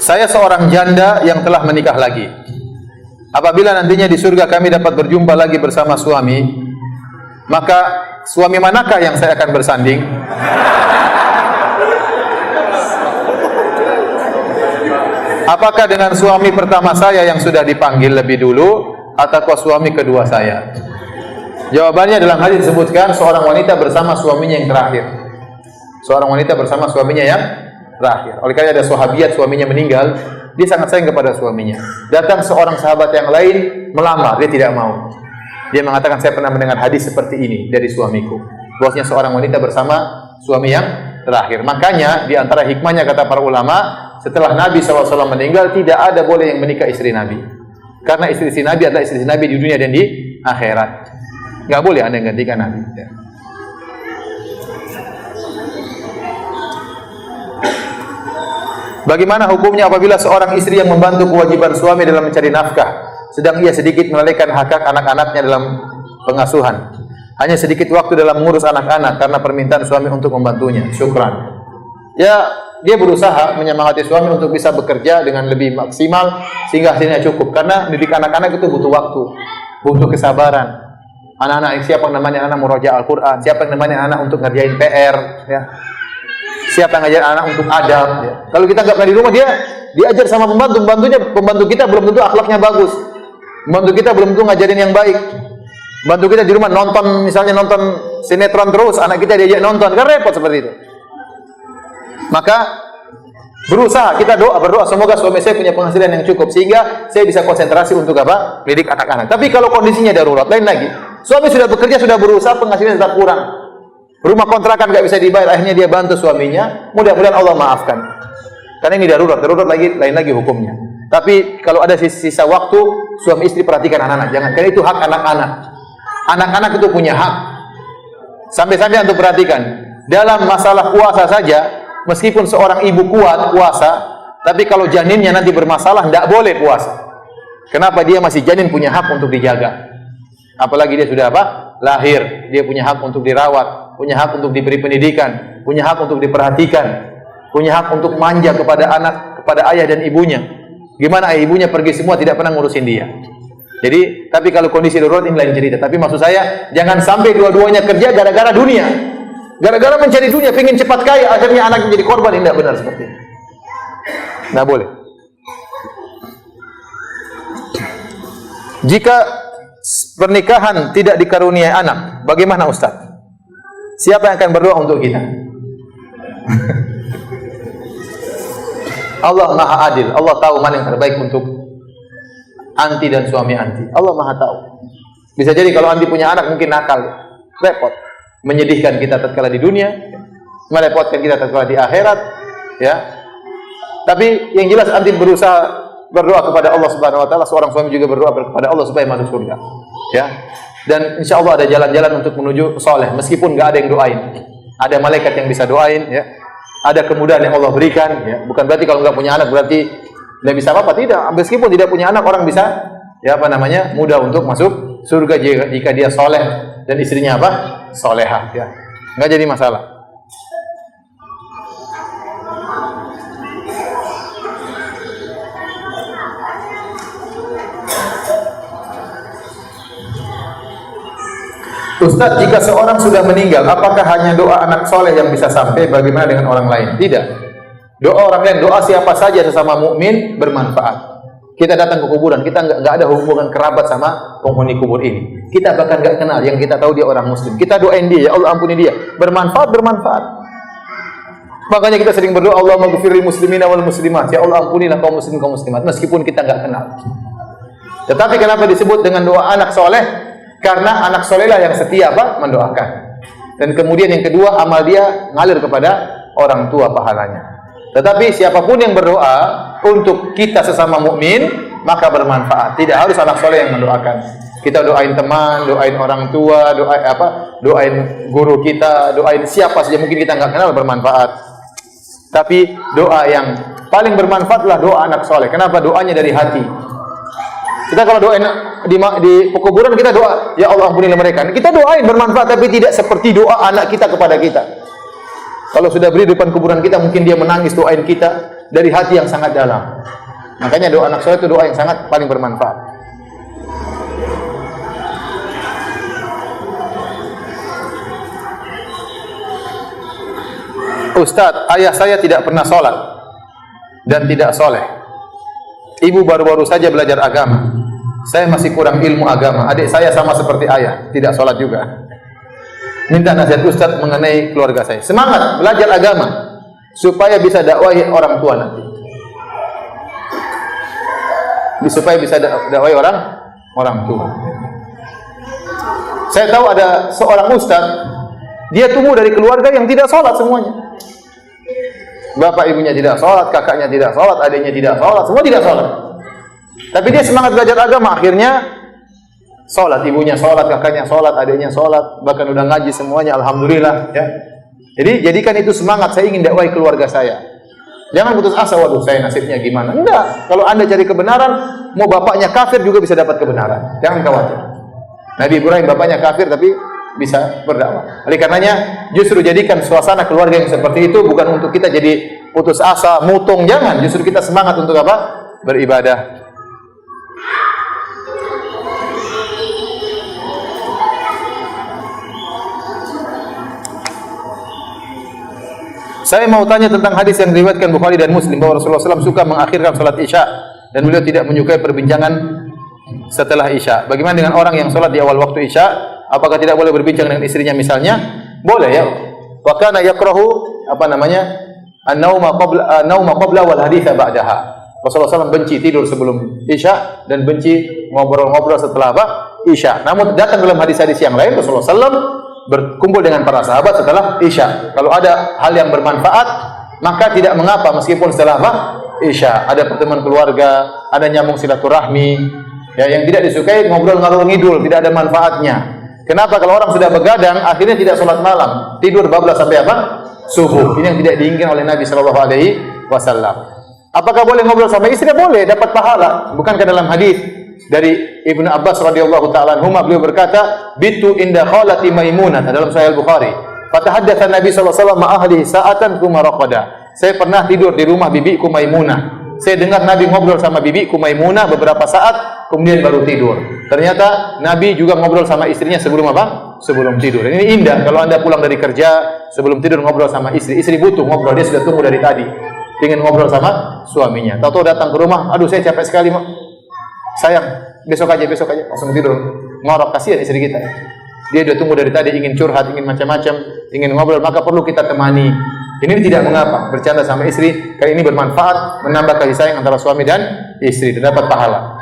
Saya seorang janda yang telah menikah lagi. Apabila nantinya di surga kami dapat berjumpa lagi bersama suami, maka suami manakah yang saya akan bersanding? Apakah dengan suami pertama saya yang sudah dipanggil lebih dulu, ataukah suami kedua saya? Jawabannya dalam hadis disebutkan seorang wanita bersama suaminya yang terakhir. Seorang wanita bersama suaminya yang terakhir. Oleh karena ada sahabiat suaminya meninggal, dia sangat sayang kepada suaminya. Datang seorang sahabat yang lain melamar, dia tidak mau. Dia mengatakan, saya pernah mendengar hadis seperti ini dari suamiku. Bahwasanya seorang wanita bersama suami yang terakhir. Makanya di antara hikmahnya kata para ulama, setelah Nabi SAW meninggal, tidak ada boleh yang menikah istri Nabi. Karena istri-istri Nabi adalah istri Nabi di dunia dan di akhirat. Enggak boleh Anda yang gantikan Nabi. Bagaimana hukumnya apabila seorang istri yang membantu kewajiban suami dalam mencari nafkah, sedang ia sedikit melalaikan hak anak-anaknya dalam pengasuhan? Hanya sedikit waktu dalam mengurus anak-anak karena permintaan suami untuk membantunya. Syukran. Ya, dia berusaha menyemangati suami untuk bisa bekerja dengan lebih maksimal sehingga hasilnya cukup. Karena didik anak-anak itu butuh waktu, butuh kesabaran. Anak-anak siapa yang namanya anak murojaah Al-Quran, siapa yang namanya anak untuk ngerjain PR, ya. Siapa yang ngajarin anak untuk adab, ya. Kalau kita nggak pernah di rumah, dia diajar sama pembantu kita belum tentu akhlaknya bagus. Pembantu kita belum tentu ngajarin yang baik. Pembantu kita di rumah nonton, misalnya nonton sinetron terus, anak kita diajak nonton, kan repot seperti itu. Maka berusaha, kita berdoa semoga suami saya punya penghasilan yang cukup sehingga saya bisa konsentrasi untuk apa? Mendidik anak-anak. Tapi kalau kondisinya darurat, lain lagi. Suami sudah bekerja, sudah berusaha, penghasilan tetap kurang. Rumah kontrakan nggak bisa dibayar, akhirnya dia bantu suaminya. Mudah-mudahan Allah maafkan. Karena ini darurat lagi, lain lagi hukumnya. Tapi kalau ada sisa waktu, suami istri perhatikan anak-anak. Jangan, karena itu hak anak-anak. Anak-anak itu punya hak. Sampai-sampai untuk perhatikan. Dalam masalah puasa saja, meskipun seorang ibu kuat puasa, tapi kalau janinnya nanti bermasalah, tidak boleh puasa. Kenapa? Dia masih janin, punya hak untuk dijaga. Apalagi dia sudah apa? Lahir. Dia punya hak untuk dirawat, punya hak untuk diberi pendidikan, punya hak untuk diperhatikan, punya hak untuk manja kepada anak, kepada ayah dan ibunya. Gimana ayah ibunya pergi semua tidak pernah ngurusin dia. Jadi, tapi kalau kondisi darurat ini lain cerita. Tapi maksud saya, jangan sampai dua-duanya kerja gara-gara dunia. Gara-gara mencari dunia, pengen cepat kaya, akhirnya anak menjadi korban. Ini tidak benar seperti ini. Tidak boleh. Jika pernikahan tidak dikaruniai anak, bagaimana Ustaz? Siapa yang akan berdoa untuk kita? Allah Maha Adil. Allah tahu mana yang terbaik untuk anti dan suami anti. Allah Maha tahu. Bisa jadi kalau anti punya anak mungkin nakal, repot, menyedihkan kita tatkala di dunia, merepotkan kita tatkala di akhirat, ya. Tapi yang jelas anti berusaha berdoa kepada Allah Subhanahu wa taala, seorang suami juga berdoa kepada Allah supaya masuk surga. Ya. Dan insya Allah ada jalan-jalan untuk menuju soleh, meskipun nggak ada yang doain. Ada malaikat yang bisa doain, ya. Ada kemudahan yang Allah berikan, ya. Bukan berarti kalau nggak punya anak berarti nggak bisa apa-apa, tidak. Meskipun tidak punya anak, orang bisa, ya apa namanya, mudah untuk masuk surga jika dia soleh dan istrinya apa? Solehah, ya. Nggak jadi masalah. Ustaz, jika seorang sudah meninggal, apakah hanya doa anak soleh yang bisa sampai? Bagaimana dengan orang lain? Tidak. Doa orang lain, doa siapa saja sesama mukmin bermanfaat. Kita datang ke kuburan, kita nggak ada hubungan kerabat sama penghuni kubur ini. Kita bahkan nggak kenal, yang kita tahu dia orang muslim. Kita doain dia, ya Allah ampuni dia. Bermanfaat. Makanya kita sering berdoa, Allahumma ghfirli muslimina wal muslimat. Ya Allah ampunilah kaum muslimin kaum muslimat, meskipun kita nggak kenal. Tetapi kenapa disebut dengan doa anak soleh? Karena anak soleh lah yang setia mendoakan. Dan kemudian yang kedua, amal dia ngalir kepada orang tua pahalanya. Tetapi siapapun yang berdoa untuk kita sesama mukmin, maka bermanfaat. Tidak harus anak soleh yang mendoakan. Kita doain teman, doain orang tua, doain guru kita, doain siapa saja mungkin kita nggak kenal, bermanfaat. Tapi doa yang paling bermanfaat adalah doa anak soleh. Kenapa? Doanya dari hati. Kita kalau doain di kuburan, kita doa, ya Allah ampunilah mereka. Kita doain bermanfaat, tapi tidak seperti doa anak kita kepada kita. Kalau sudah beri di depan kuburan kita, mungkin dia menangis doain kita. dari hati yang sangat dalam. Makanya doa anak soleh itu doa yang sangat paling bermanfaat. Ustadz, ayah saya tidak pernah sholat dan tidak soleh. Ibu baru-baru saja belajar agama. Saya masih kurang ilmu agama. Adik saya sama seperti ayah, tidak sholat juga. Minta nasihat Ustadz mengenai keluarga saya. Semangat belajar agama supaya bisa dakwahi orang tua nanti. Supaya bisa dakwahi orang tua. Saya tahu ada seorang ustadz, dia tumbuh dari keluarga yang tidak sholat semuanya. Bapak ibunya tidak sholat, kakaknya tidak sholat, adiknya tidak sholat, semua tidak sholat. Tapi dia semangat belajar agama, akhirnya sholat. Ibunya sholat, kakaknya sholat, adiknya sholat, bahkan udah ngaji semuanya, alhamdulillah. Ya. Jadi jadikan itu semangat. Saya ingin dakwahi keluarga saya. Jangan putus asa, waduh saya nasibnya gimana. Enggak, kalau anda cari kebenaran, mau bapaknya kafir juga bisa dapat kebenaran. Jangan khawatir. Nabi Ibrahim bapaknya kafir tapi bisa berdakwah. Oleh karenanya justru jadikan suasana keluarga yang seperti itu bukan untuk kita jadi putus asa, mutung, jangan. Justru kita semangat untuk apa? Beribadah. Saya mau tanya tentang hadis yang diriwayatkan Bukhari dan Muslim bahwa Rasulullah SAW suka mengakhirkan salat Isya dan beliau tidak menyukai perbincangan setelah Isya. Bagaimana dengan orang yang salat di awal waktu Isya? Apakah tidak boleh berbincang dengan istrinya misalnya? Boleh ya. Wa kana yakrahu an-nauma qabla wal haditha ba'daha. Rasulullah SAW benci tidur sebelum Isya dan benci ngobrol-ngobrol setelah apa? Isya. Namun datang dalam hadis-hadis yang lain Rasulullah SAW berkumpul dengan para sahabat setelah Isya. Kalau ada hal yang bermanfaat, maka tidak mengapa meskipun setelah apa? Isya. Ada pertemuan keluarga, ada nyambung silaturahmi. Ya, yang tidak disukai ngobrol ngalor ngidul, tidak ada manfaatnya. Kenapa? Kalau orang sudah begadang, akhirnya tidak sholat malam, tidur bablas sampai apa? Subuh. Ini yang tidak diinginkan oleh Nabi Shallallahu Alaihi Wasallam. Apakah boleh ngobrol sama istri? Boleh, dapat pahala. Bukankah dalam hadis dari Ibnu Abbas radhiyallahu taala anhuma beliau berkata, "Bitu inda khalati Maimunah" dalam Sahih Bukhari. Fatahaddatsa Nabi sallallahu alaihi wasallam ma ahlihi sa'atan tsumma raqada. Saya pernah tidur di rumah bibiku Maimunah. Saya dengar Nabi ngobrol sama bibiku Maimunah beberapa saat, kemudian baru tidur. Ternyata Nabi juga ngobrol sama istrinya sebelum apa? Sebelum tidur. Ini indah kalau Anda pulang dari kerja, sebelum tidur ngobrol sama istri. Istri butuh ngobrol, dia sudah tunggu dari tadi. Ingin ngobrol sama suaminya. Tahu-tahu datang ke rumah, aduh saya capek sekali, Mak. Sayang, besok aja, langsung tidur. Ngorok, kasihan istri kita. Dia sudah tunggu dari tadi, ingin curhat, ingin macam-macam, ingin ngobrol, maka perlu kita temani. Ini tidak mengapa, bercanda sama istri, kali ini bermanfaat, menambah kasih sayang antara suami dan istri, dan dapat pahala.